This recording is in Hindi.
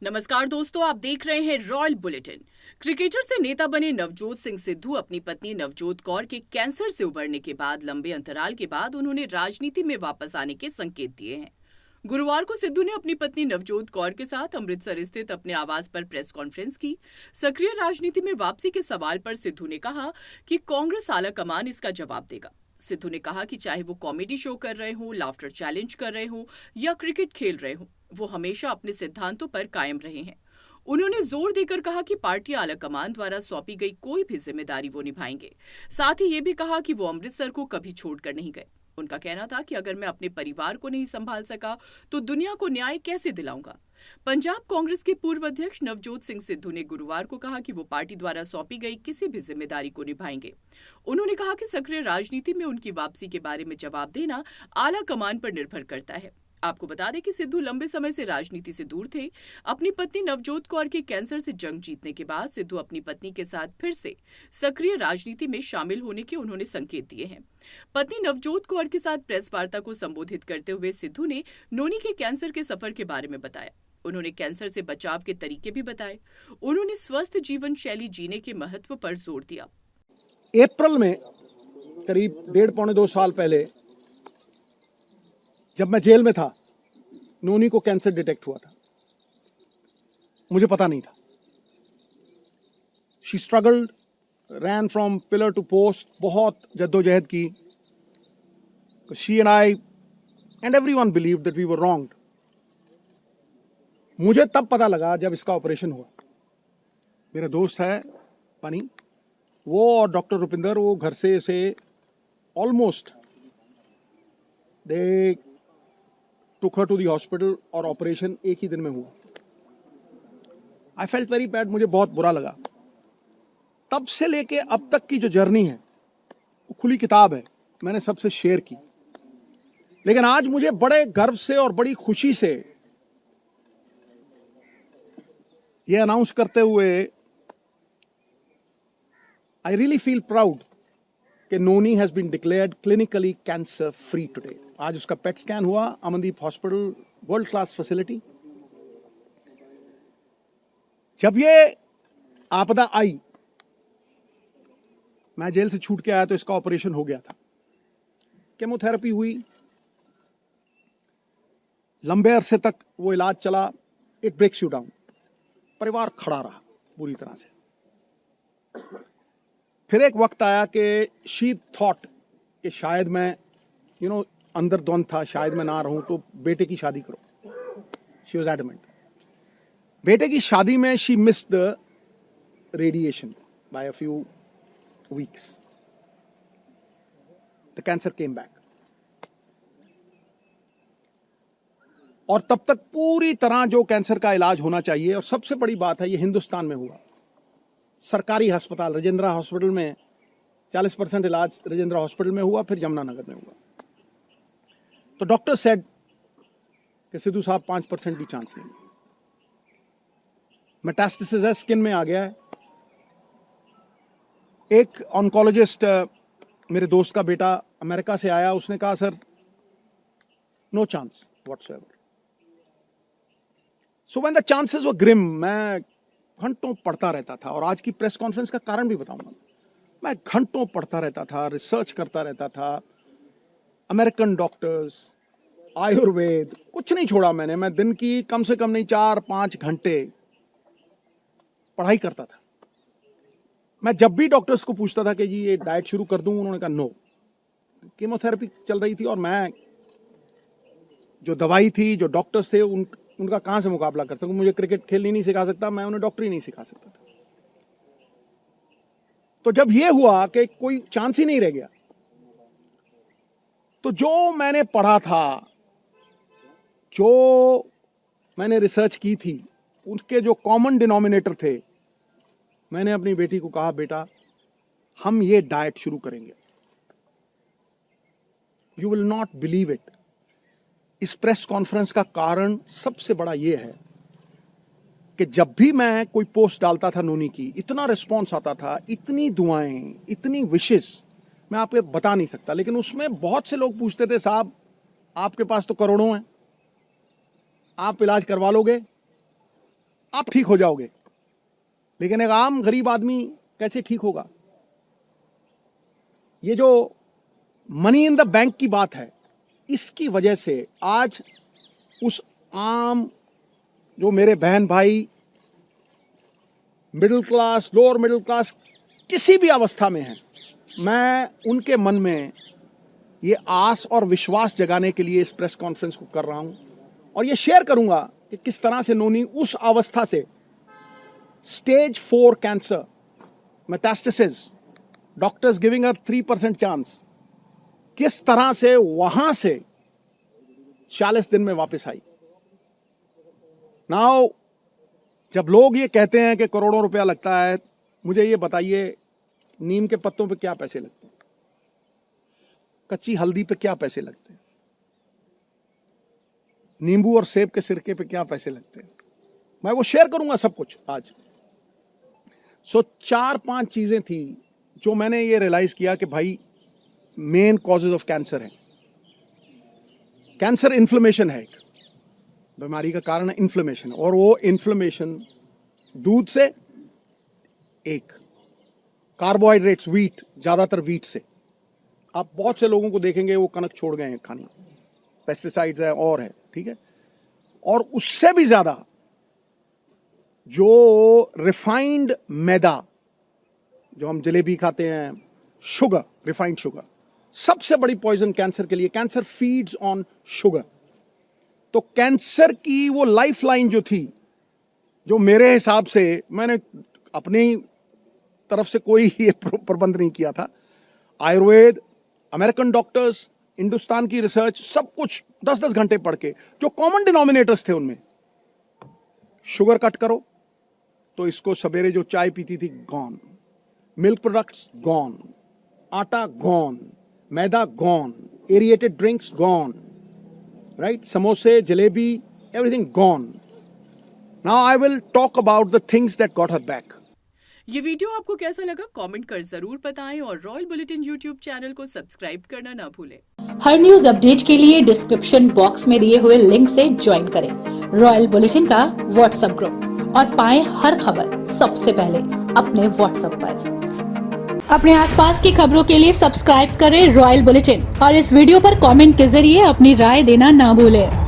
नमस्कार दोस्तों, आप देख रहे हैं रॉयल बुलेटिन। क्रिकेटर से नेता बने नवजोत सिंह सिद्धू अपनी पत्नी नवजोत कौर के कैंसर से उबरने के बाद लंबे अंतराल के बाद उन्होंने राजनीति में वापस आने के संकेत दिए हैं। गुरुवार को सिद्धू ने अपनी पत्नी नवजोत कौर के साथ अमृतसर स्थित अपने आवास पर प्रेस कॉन्फ्रेंस की। सक्रिय राजनीति में वापसी के सवाल पर सिद्धू ने कहा कि कांग्रेस आला कमान इसका जवाब देगा। सिद्धू ने कहा कि चाहे वो कॉमेडी शो कर रहे हो, लाफ्टर चैलेंज कर रहे हो या क्रिकेट खेल रहे हो, वो हमेशा अपने सिद्धांतों पर कायम रहे हैं। उन्होंने जोर देकर कहा कि पार्टी आलाकमान द्वारा सौंपी गई कोई भी जिम्मेदारी वो निभाएंगे। साथ ही ये भी कहा कि वो अमृतसर को कभी छोड़कर नहीं गए। उनका कहना था कि अगर मैं अपने परिवार को नहीं संभाल सका तो दुनिया को न्याय कैसे दिलाऊंगा। पंजाब कांग्रेस के पूर्व अध्यक्ष नवजोत सिंह सिद्धू ने गुरुवार को कहा कि वो पार्टी द्वारा सौंपी गई किसी भी जिम्मेदारी को निभाएंगे। उन्होंने कहा कि सक्रिय राजनीति में उनकी वापसी के बारे में जवाब देना आला कमान पर निर्भर करता है। आपको बता दें कि सिद्धू लंबे समय से राजनीति से दूर थे। अपनी पत्नी नवजोत कौर के कैंसर से जंग जीतने के बाद सिद्धू अपनी पत्नी के साथ फिर से सक्रिय राजनीति में शामिल होने के उन्होंने संकेत दिए हैं। पत्नी नवजोत कौर के साथ प्रेस वार्ता को संबोधित करते हुए सिद्धू ने नोनी के कैंसर के सफर के बारे में बताया। उन्होंने कैंसर से बचाव के तरीके भी बताए। उन्होंने स्वस्थ जीवन शैली जीने के महत्व पर जोर दिया। अप्रैल में करीब 1.5-2 साल पहले जब मैं जेल में था, नोनी को कैंसर डिटेक्ट हुआ था। मुझे पता नहीं था। She struggled, ran from pillar to post, बहुत जद्दोजहद की। She and I and everyone believed that we were wronged. मुझे तब पता लगा जब इसका ऑपरेशन हुआ। मेरा दोस्त है पानी, वो और डॉक्टर रुपिंदर, वो घर से इसे almost they took her to the hospital और ऑपरेशन एक ही दिन में हुआ। आई फेल्ट वेरी बैड, मुझे बहुत बुरा लगा। तब से लेके अब तक की जो जर्नी है वो खुली किताब है, मैंने सबसे शेयर की। लेकिन आज मुझे बड़े गर्व से और बड़ी खुशी से ये अनाउंस करते हुए आई रियली फील प्राउड कि Noni has been declared clinically cancer free today. आज उसका पेट स्कैन हुआ, Amandeep hospital, world class facility. जब ये आपदा आई, मैं जेल से छूट के आया तो इसका ऑपरेशन हो गया था। केमोथेरेपी हुई, लंबे अरसे तक वो इलाज चला। It breaks you down. परिवार खड़ा रहा पूरी तरह से। फिर एक वक्त आया कि शी थॉट कि शायद मैं अंदर द्वंद था, शायद मैं ना रहूं, तो बेटे की शादी करो। She was adamant. बेटे की शादी में she missed the radiation by a few weeks. The cancer came back. और तब तक पूरी तरह जो कैंसर का इलाज होना चाहिए, और सबसे बड़ी बात है ये हिंदुस्तान में हुआ। सरकारी अस्पताल राजेंद्रा हॉस्पिटल में 40% इलाज राजेंद्रा हॉस्पिटल में हुआ, फिर यमुनानगर में हुआ। तो डॉक्टर सेड कि सिद्धू साहब 5% भी चांस नहीं। मेटास्टेसिस है, स्किन में आ गया है। एक ऑन्कोलॉजिस्ट, मेरे दोस्त का बेटा अमेरिका से आया, उसने कहा sir no chance whatsoever. So when the chances were grim, मैं घंटों पढ़ता रहता था। और आज की प्रेस कॉन्फ्रेंस का कारण भी बताऊंगा। मैं घंटों पढ़ता रहता था, रिसर्च करता रहता था। अमेरिकन डॉक्टर्स, आयुर्वेद, कुछ नहीं छोड़ा मैंने। मैं दिन की कम से कम नहीं 4-5 घंटे पढ़ाई करता था। मैं जब भी डॉक्टर्स को पूछता था कि जी ये डाइट शुरू कर दूं, उन्होंने कहा नो। कीमोथेरेपी चल रही थी और मैं जो दवाई थी, जो डॉक्टर्स थे, उनका कहां से मुकाबला कर सकूं। मुझे क्रिकेट खेलनी नहीं सिखा सकता, मैं उन्हें डॉक्टरी नहीं सिखा सकता था। तो जब ये हुआ कि कोई चांस ही नहीं रह गया, तो जो मैंने पढ़ा था, जो मैंने रिसर्च की थी, उसके जो कॉमन डिनोमिनेटर थे, मैंने अपनी बेटी को कहा बेटा हम ये डाइट शुरू करेंगे। You will not believe it. इस प्रेस कॉन्फ्रेंस का कारण सबसे बड़ा ये है कि जब भी मैं कोई पोस्ट डालता था नोनी की, इतना रिस्पॉन्स आता था, इतनी दुआएं, इतनी विशेस, मैं आपको बता नहीं सकता। लेकिन उसमें बहुत से लोग पूछते थे साहब आपके पास तो करोड़ों हैं, आप इलाज करवा लोगे? आप ठीक हो जाओगे, लेकिन एक आम गरीब आदमी कैसे ठीक होगा? ये जो मनी इन द बैंक की बात है, इसकी वजह से आज उस आम जो मेरे बहन भाई middle class, lower middle class, किसी भी अवस्था में हैं, मैं उनके मन में ये आस और विश्वास जगाने के लिए इस प्रेस कॉन्फ्रेंस को कर रहा हूं और ये शेयर करूंगा कि किस तरह से नोनी उस अवस्था से stage 4 cancer, metastasis, doctors giving her 3% chance, किस तरह से वहां से 40 दिन में वापस आई। नाउ जब लोग ये कहते हैं कि करोड़ों रुपया लगता है, मुझे ये बताइए नीम के पत्तों पे क्या पैसे लगते हैं? कच्ची हल्दी पे क्या पैसे लगते हैं? नींबू और सेब के सिरके पे क्या पैसे लगते हैं? मैं वो शेयर करूंगा सब कुछ आज। सो 4-5 चीजें थी जो मैंने ये रियलाइज किया कि भाई मेन कॉजेज ऑफ कैंसर है। कैंसर इन्फ्लेमेशन है, एक बीमारी का कारण है इन्फ्लेमेशन, और वो इन्फ्लेमेशन दूध से, एक कार्बोहाइड्रेट्स, व्हीट, ज्यादातर व्हीट से। आप बहुत से लोगों को देखेंगे वो कनक छोड़ गए हैं खानी, पेस्टिसाइड्स है और है, ठीक है। और उससे भी ज्यादा जो रिफाइंड मैदा, जो हम जलेबी खाते हैं, शुगर, रिफाइंड शुगर, सबसे बड़ी पॉइजन कैंसर के लिए। Cancer feeds on sugar. तो कैंसर की वो लाइफलाइन जो थी, जो मेरे हिसाब से, मैंने अपनी तरफ से कोई ये प्रबंध नहीं किया था, आयुर्वेद, अमेरिकन डॉक्टर्स, हिंदुस्तान की रिसर्च, सब कुछ 10-10 घंटे पढ़ के, जो कॉमन डिनोमिनेटर्स थे उनमें, शुगर कट करो तो इसको सवेरे जो चाय पीती थी गॉन, मिल्क प्रोडक्ट्स गॉन, आटा गॉन, मैदा gone, aerated drinks gone, right, समोसे, jalebi, everything gone. Now I will talk about the things that got her back. ये वीडियो आपको कैसा लगा कमेंट कर जरूर बताएं और रॉयल बुलेटिन यूट्यूब चैनल को सब्सक्राइब करना ना भूलें। हर न्यूज अपडेट के लिए डिस्क्रिप्शन बॉक्स में दिए हुए लिंक से ज्वाइन करें रॉयल बुलेटिन का व्हाट्सएप ग्रुप और पाएं हर खबर सबसे पहले अपने व्हाट्सएप पर। अपने आसपास की खबरों के लिए सब्सक्राइब करें रॉयल बुलेटिन और इस वीडियो पर कमेंट के जरिए अपनी राय देना ना भूलें।